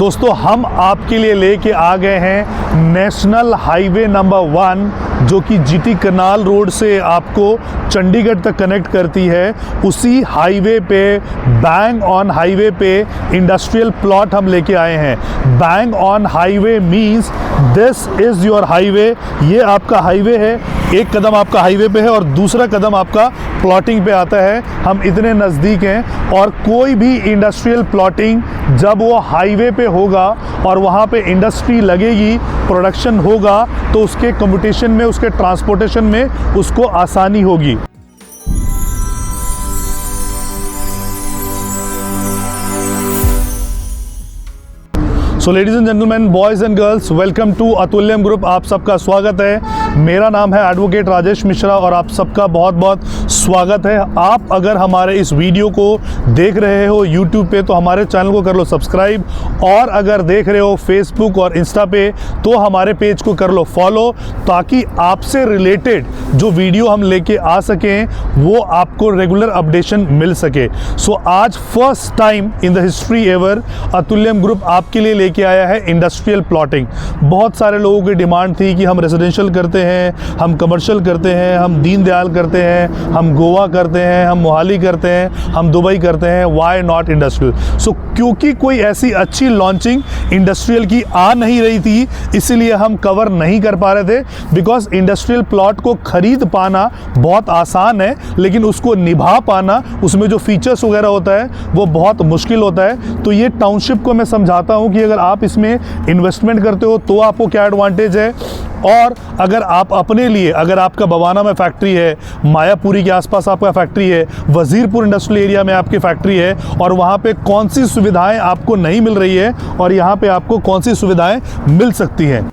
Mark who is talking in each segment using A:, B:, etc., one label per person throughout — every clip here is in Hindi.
A: दोस्तों हम आपके लिए लेके आ गए हैं नेशनल हाईवे नंबर 1 जो कि जीटी कनाल रोड से आपको चंडीगढ़ तक कनेक्ट करती है। उसी हाईवे पे बैंग ऑन हाईवे पे इंडस्ट्रियल प्लॉट हम लेके आए हैं। Bang on highway means this is your highway. ये आपका हाईवे है, एक कदम आपका हाईवे पे है और दूसरा कदम आपका प्लॉटिंग पे आता है। हम इतने नज़दीक हैं और कोई भी इंडस्ट्रियल प्लॉटिंग जब वो हाईवे पे होगा और वहाँ पे इंडस्ट्री लगेगी, प्रोडक्शन होगा, तो उसके कम्यूटेशन में, उसके ट्रांसपोर्टेशन में उसको आसानी होगी। So ladies and gentleman, boys and girls, welcome to Atulyam group. आप सबका स्वागत है। मेरा नाम है एडवोकेट राजेश मिश्रा और आप सबका बहुत बहुत स्वागत है। आप अगर हमारे इस वीडियो को देख रहे हो यूट्यूब पे तो हमारे चैनल को कर लो सब्सक्राइब, और अगर देख रहे हो फेसबुक और इंस्टा पे तो हमारे पेज को कर लो फॉलो, ताकि आपसे रिलेटेड जो वीडियो हम लेके आ सकें वो आपको रेगुलर अपडेशन मिल सके। सो आज first time in the history ever Atulyam group आपके लिए लेके आया है इंडस्ट्रियल प्लॉटिंग। बहुत सारे लोगों की डिमांड थी कि हम रेजिडेंशियल करते हैं, हम कमर्शियल करते हैं, हम दीनदयाल करते हैं, हम गोवा करते हैं, हम मोहाली करते हैं, हम दुबई करते हैं, व्हाई नॉट इंडस्ट्रियल। सो क्योंकि कोई ऐसी अच्छी लॉन्चिंग इंडस्ट्रियल की आ नहीं रही थी, इसीलिए हम कवर नहीं कर पा रहे थे। बिकॉज इंडस्ट्रियल प्लॉट को खरीद पाना बहुत आसान है, लेकिन उसको निभा पाना, उसमें जो फीचर्स वगैरह होता है वो बहुत मुश्किल होता है। तो ये टाउनशिप को मैं समझाता हूँ कि अगर आप इसमें इन्वेस्टमेंट करते हो तो आपको क्या एडवांटेज है, और अगर आप अपने लिए, अगर आपका बवाना में फैक्ट्री है, मायापुरी के आसपास आपका फैक्ट्री है, वजीरपुर इंडस्ट्रियल एरिया में आपकी फैक्ट्री है, और वहाँ पे कौन सी सुविधाएं आपको नहीं मिल रही है और यहाँ पे आपको कौन सी सुविधाएं मिल सकती हैं।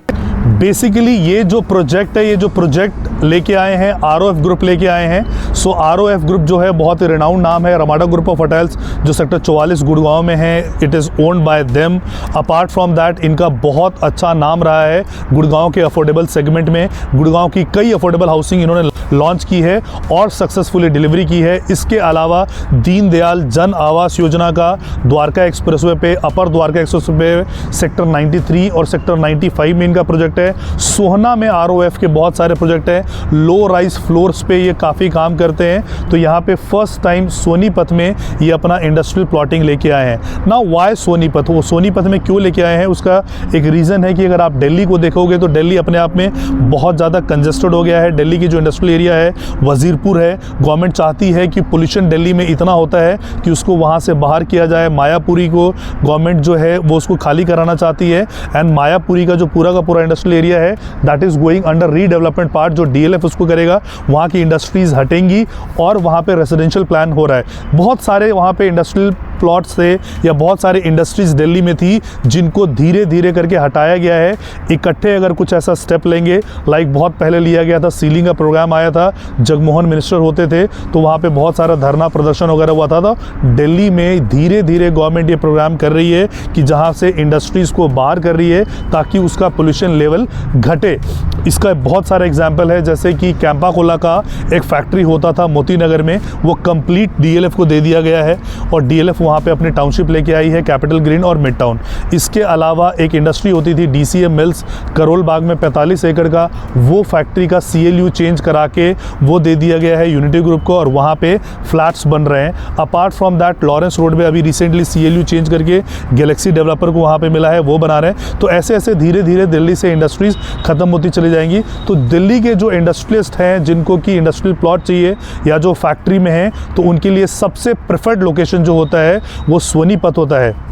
A: बेसिकली ये जो प्रोजेक्ट है, ये जो प्रोजेक्ट लेके आए हैं आरओएफ ग्रुप लेके आए हैं। सो आरओएफ ग्रुप जो है बहुत ही रिनाउंड नाम है, रमाडा ग्रुप ऑफ होटल्स जो सेक्टर 44 गुड़गांव में है। It is owned by them. Apart from that इनका बहुत अच्छा नाम रहा है गुड़गांव के अफोर्डेबल सेगमेंट में। गुड़गांव की कई अफोर्डेबल हाउसिंग इन्होंने लॉन्च की है और सक्सेसफुली डिलीवरी की है। इसके अलावा दीनदयाल जन आवास योजना का द्वारका एक्सप्रेसवे पे, अपर द्वारका एक्सप्रेसवे पे सेक्टर 93 और सेक्टर 95 में इनका प्रोजेक्ट है। सोहना में आरओएफ के बहुत सारे प्रोजेक्ट हैं। लो राइज फ्लोर्स पे ये काफ़ी काम करते हैं। तो यहाँ पे फर्स्ट टाइम सोनीपत में ये अपना इंडस्ट्रियल प्लॉटिंग लेके आए हैं। Now why Sonipat? वो सोनीपत में क्यों लेके आए हैं, उसका एक रीज़न है कि अगर आप दिल्ली को देखोगे तो दिल्ली अपने आप में बहुत ज़्यादा कंजेस्टेड हो गया है। दिल्ली की जो इंडस्ट्रियल एरिया है वजीरपुर है। गवर्नमेंट चाहती है कि पोल्यूशन दिल्ली में इतना होता है कि उसको वहाँ से बाहर किया जाए। मायापुरी को गवर्नमेंट जो है वो उसको खाली कराना चाहती है। एंड मायापुरी का जो पूरा का पूरा इंडस्ट्रियल एरिया है that is going under redevelopment part, जो डीएलएफ उसको करेगा। वहाँ की इंडस्ट्रीज़ हटेंगी और वहाँ पे रेजिडेंशियल प्लान हो रहा है। बहुत सारे वहाँ पे इंडस्ट्रियल प्लॉट्स थे या बहुत सारी इंडस्ट्रीज़ दिल्ली में थी जिनको धीरे धीरे करके हटाया गया है। इकट्ठे अगर कुछ ऐसा स्टेप लेंगे, लाइक बहुत पहले लिया गया था, सीलिंग का प्रोग्राम आया था, जगमोहन मिनिस्टर होते थे तो वहाँ पे बहुत सारा धरना प्रदर्शन वगैरह हुआ था। दिल्ली में धीरे धीरे गवर्नमेंट ये प्रोग्राम कर रही है कि जहाँ से इंडस्ट्रीज़ को बाहर कर रही है ताकि उसका पोल्यूशन लेवल घटे। इसका बहुत सारे एग्जाम्पल है, जैसे कि कैंपा कोला का एक फैक्ट्री होता था मोती नगर में, वो कंप्लीट डीएलएफ को दे दिया गया है और डीएलएफ वहाँ पे अपनी टाउनशिप लेके आई है, कैपिटल ग्रीन और मिड टाउन। इसके अलावा एक इंडस्ट्री होती थी डीसीएम मिल्स करोल बाग में 45 एकड़ का, वो फैक्ट्री का सीएलयू चेंज करा के वो दे दिया गया है यूनिटी ग्रुप को और वहाँ पे फ्लैट्स बन रहे हैं। Apart from that Lawrence road में अभी रिसेंटली सीएलयू चेंज करके गैलेक्सी डेवलपर को वहाँ पे मिला है, वो बना रहे हैं। तो ऐसे ऐसे धीरे धीरे दिल्ली से इंडस्ट्रीज खत्म होती चली जाएंगी। तो दिल्ली के जो इंडस्ट्रियलिस्ट हैं जिनको कि इंडस्ट्रियल प्लॉट चाहिए या जो फैक्ट्री में हैं, तो उनके लिए सबसे प्रेफर्ड लोकेशन जो होता है वो सोनीपत होता है।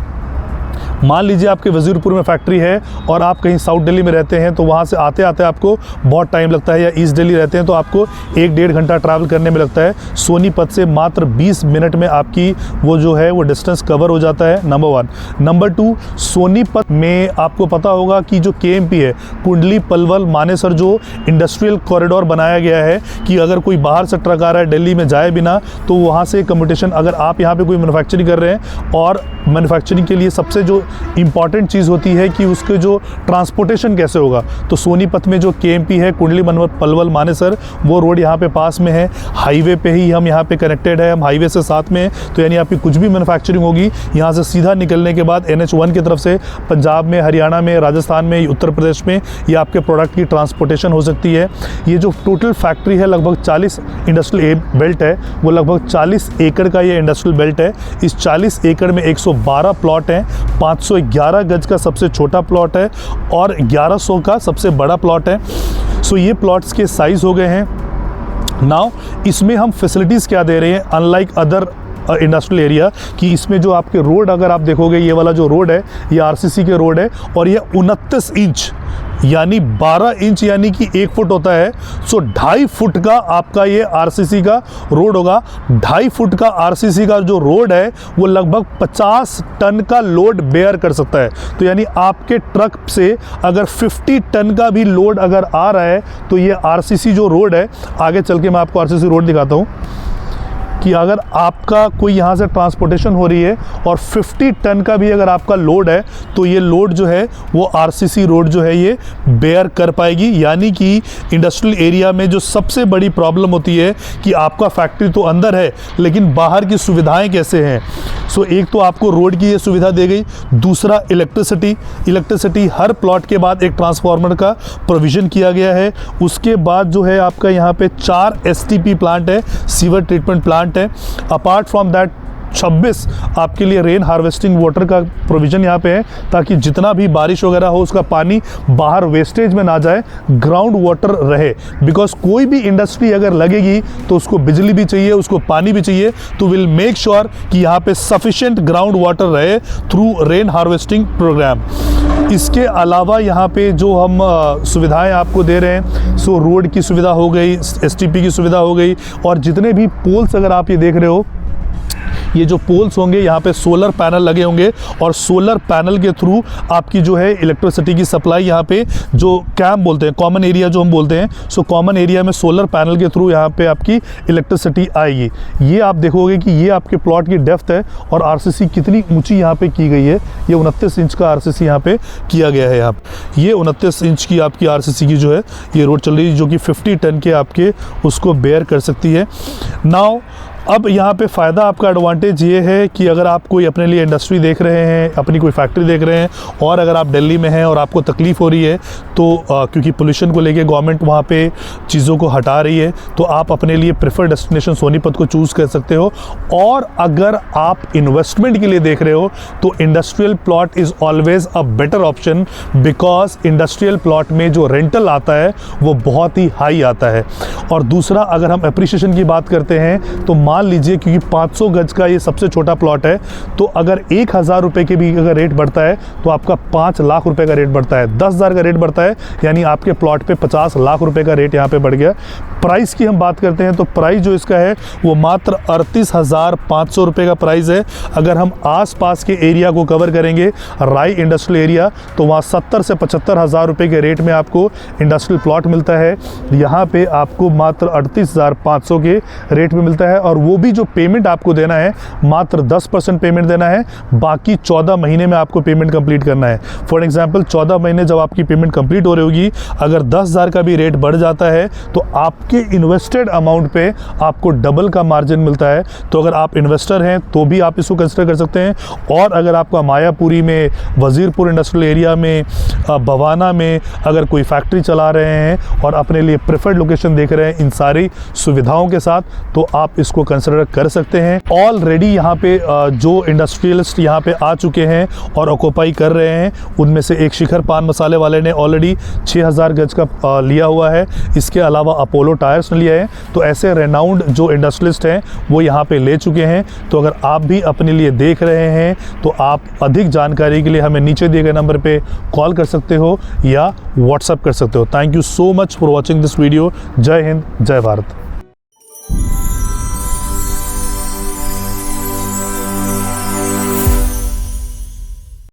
A: मान लीजिए आपके वजीरपुर में फैक्ट्री है और आप कहीं साउथ दिल्ली में रहते हैं तो वहाँ से आते आते आपको बहुत टाइम लगता है, या ईस्ट दिल्ली रहते हैं तो आपको 1-1.5 घंटा ट्रैवल करने में लगता है। सोनीपत से मात्र 20 मिनट में आपकी वो जो है वो डिस्टेंस कवर हो जाता है, नंबर 1। नंबर 2, सोनीपत में आपको पता होगा कि जो केएमपी है, कुंडली पलवल मानेसर, जो इंडस्ट्रियल कॉरिडोर बनाया गया है कि अगर कोई बाहर से ट्रक आ रहा है दिल्ली में जाए बिना, तो वहाँ से कम्यूटेशन, अगर आप यहाँ पर कोई मैन्युफैक्चरिंग कर रहे हैं और मैन्युफैक्चरिंग के लिए सबसे जो इम्पॉर्टेंट चीज़ होती है कि उसके जो ट्रांसपोर्टेशन कैसे होगा। तो सोनीपत में जो KMP है, कुंडली मनोहर पलवल मानेसर, वो रोड यहाँ पे पास में है, हाईवे पे ही हम यहाँ पे कनेक्टेड है, हम हाईवे से साथ में। तो यानी आपकी कुछ भी मैन्युफैक्चरिंग होगी यहाँ से सीधा निकलने के बाद NH1 की तरफ से पंजाब में, हरियाणा में, राजस्थान में, उत्तर प्रदेश में ये आपके प्रोडक्ट की ट्रांसपोर्टेशन हो सकती है। ये जो टोटल फैक्ट्री है लगभग 40 इंडस्ट्रियल बेल्ट है, वो लगभग 40 एकड़ का ये इंडस्ट्रियल बेल्ट है। इस 40 एकड़ में 112 प्लॉट हैं, 511 गज का सबसे छोटा प्लॉट है और 1100 का सबसे बड़ा प्लॉट है। सो ये प्लॉट्स के साइज़ हो गए हैं। नाउ इसमें हम फैसिलिटीज़ क्या दे रहे हैं अनलाइक अदर इंडस्ट्रियल एरिया, कि इसमें जो आपके रोड अगर आप देखोगे, ये वाला जो रोड है ये RCC के रोड है और ये 29 इंच यानी 12 इंच यानी कि 1 फुट होता है। सो 2.5 फुट का आपका ये RCC का रोड होगा। 2.5 फुट का RCC का जो रोड है वो लगभग 50 टन का लोड बेयर कर सकता है। तो यानी आपके ट्रक से अगर 50 टन का भी लोड अगर आ रहा है तो ये RCC जो रोड है, आगे चल के मैं आपको RCC रोड दिखाता हूँ, कि अगर आपका कोई यहाँ से ट्रांसपोर्टेशन हो रही है और 50 टन का भी अगर आपका लोड है तो ये लोड जो है वो RCC रोड जो है ये बेयर कर पाएगी। यानी कि इंडस्ट्रियल एरिया में जो सबसे बड़ी प्रॉब्लम होती है कि आपका फैक्ट्री तो अंदर है लेकिन बाहर की सुविधाएं कैसे हैं। सो एक तो आपको रोड की ये सुविधा दे गई, दूसरा इलेक्ट्रिसिटी हर प्लॉट के बाद एक ट्रांसफार्मर का प्रोविज़न किया गया है। उसके बाद जो है आपका यहाँ पे 4 STP प्लांट है, सीवर ट्रीटमेंट प्लांट है। अपार्ट फ्रॉम दैट 26 आपके लिए रेन हार्वेस्टिंग वाटर का प्रोविज़न यहाँ पे है, ताकि जितना भी बारिश वगैरह हो उसका पानी बाहर वेस्टेज में ना जाए, ग्राउंड वाटर रहे। बिकॉज कोई भी इंडस्ट्री अगर लगेगी तो उसको बिजली भी चाहिए, उसको पानी भी चाहिए। तो विल मेक श्योर कि यहाँ पे सफिशिएंट ग्राउंड वाटर रहे थ्रू रेन हार्वेस्टिंग प्रोग्राम। इसके अलावा यहाँ पे जो हम सुविधाएं आपको दे रहे हैं, सो रोड की सुविधा हो गई, STP की सुविधा हो गई, और जितने भी पोल्स अगर आप ये देख रहे हो, ये जो पोल्स होंगे यहाँ पे सोलर पैनल लगे होंगे और सोलर पैनल के थ्रू आपकी जो है इलेक्ट्रिसिटी की सप्लाई यहाँ पे जो कैंप बोलते हैं, कॉमन एरिया जो हम बोलते हैं, सो कॉमन एरिया में सोलर पैनल के थ्रू यहाँ पे आपकी इलेक्ट्रिसिटी आएगी। ये आप देखोगे कि ये आपके प्लॉट की डेप्थ है और RCC कितनी ऊंची यहाँ पे की गई है। ये 29 इंच का RCC यहाँ पे किया गया है। ये 29 इंच की आपकी RCC की जो है ये रोड चल रही है, जो कि 50 टन के आपके उसको बेयर कर सकती है। नाउ अब यहाँ पे फ़ायदा आपका एडवांटेज ये है कि अगर आप कोई अपने लिए इंडस्ट्री देख रहे हैं, अपनी कोई फैक्ट्री देख रहे हैं, और अगर आप दिल्ली में हैं और आपको तकलीफ़ हो रही है तो क्योंकि पोल्यूशन को लेके गवर्नमेंट वहाँ पे चीज़ों को हटा रही है, तो आप अपने लिए प्रेफर डेस्टिनेशन सोनीपत को चूज़ कर सकते हो। और अगर आप इन्वेस्टमेंट के लिए देख रहे हो तो industrial plot is always a better option, because industrial plot में जो रेंटल आता है वो बहुत ही हाई आता है। और दूसरा, अगर हम एप्रिसिएशन की बात करते हैं तो मान लीजिए क्योंकि 500 गज का ये सबसे छोटा प्लॉट है, तो अगर 1000 रुपये के भी अगर रेट बढ़ता है तो आपका 5 लाख रुपए का रेट बढ़ता है, 10,000 का रेट बढ़ता है, यानी आपके प्लॉट पे 50 लाख रुपए का रेट यहाँ पे बढ़ गया। प्राइस की हम बात करते हैं तो प्राइस जो इसका है वो मात्र 38,500 रुपये का प्राइस है। अगर हम आसपास के एरिया को कवर करेंगे, राई इंडस्ट्रियल एरिया, तो वहाँ 70 से 75,000 रुपये के रेट में आपको इंडस्ट्रियल प्लॉट मिलता है। यहाँ पे आपको मात्र 38,500 के रेट में मिलता है, और वो भी जो पेमेंट आपको देना है मात्र 10% पेमेंट देना है, बाकी 14 महीने में आपको पेमेंट कंप्लीट करना है। फॉर एग्जांपल 14 महीने जब आपकी पेमेंट कंप्लीट हो रही होगी, अगर 10,000 का भी रेट बढ़ जाता है तो आपके इन्वेस्टेड अमाउंट पे आपको डबल का मार्जिन मिलता है। तो अगर आप इन्वेस्टर हैं तो भी आप इसको कंसिडर कर सकते हैं। और अगर आपका मायापुरी में, वजीरपुर इंडस्ट्रियल एरिया में, बवाना में अगर कोई फैक्ट्री चला रहे हैं और अपने लिए प्रेफर्ड लोकेशन देख रहे हैं इन सारी सुविधाओं के साथ, तो आप इसको कंसिडर कर सकते हैं। ऑलरेडी यहाँ पे जो इंडस्ट्रियलिस्ट यहाँ पे आ चुके हैं और ऑक्यूपाई कर रहे हैं, उनमें से एक शिखर पान मसाले वाले ने ऑलरेडी 6000 गज का लिया हुआ है। इसके अलावा अपोलो टायर्स ने लिया है। तो ऐसे रेनाउंड जो इंडस्ट्रियलिस्ट हैं वो यहाँ पे ले चुके हैं। तो अगर आप भी अपने लिए देख रहे हैं तो आप अधिक जानकारी के लिए हमें नीचे दिए गए नंबर पे कॉल कर सकते हो या व्हाट्सएप कर सकते हो। Thank you so much for watching this video. जय हिंद, जय भारत।